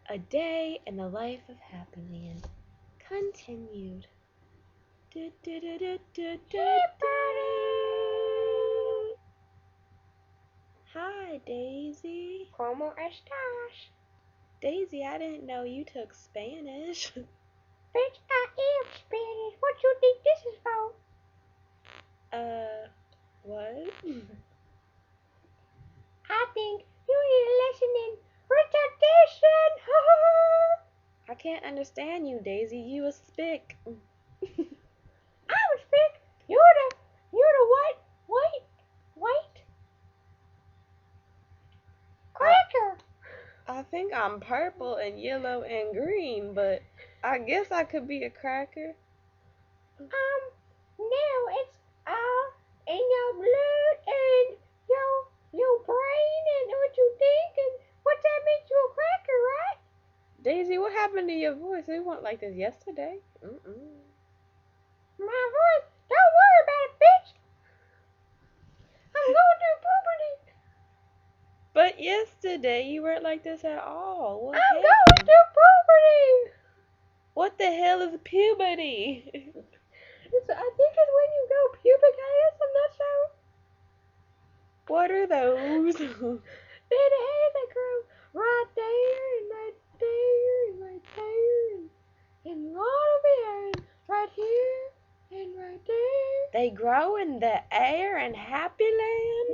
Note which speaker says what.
Speaker 1: A day in the life of Happy Land. Continued. Du, du, du, du, du, du, du. Hi, Daisy.
Speaker 2: ¿Cómo estás?
Speaker 1: Daisy, I didn't know you took Spanish.
Speaker 2: Bitch, I am Spanish. What you think this is for?
Speaker 1: What?
Speaker 2: I think you need a lesson in retardation.
Speaker 1: I can't understand you, Daisy. You a spick.
Speaker 2: I was big. You're the white cracker.
Speaker 1: I think I'm purple and yellow and green, but I guess I could be a cracker.
Speaker 2: No, it's all in your blood and your brain and what you think and what that makes you a cracker, right?
Speaker 1: Daisy, what happened to your voice? It wasn't like this yesterday.
Speaker 2: My voice, don't worry about it, bitch. I'm going through puberty.
Speaker 1: But yesterday you weren't like this at all. What
Speaker 2: I'm
Speaker 1: happened?
Speaker 2: going through puberty.
Speaker 1: What the hell is puberty?
Speaker 2: I think it's when you go pubic hairs. I'm not sure.
Speaker 1: What are those?
Speaker 2: They're the hairs that grow right there and right there and right there and all over here and right here and right there.
Speaker 1: They grow in the air in Happy Land?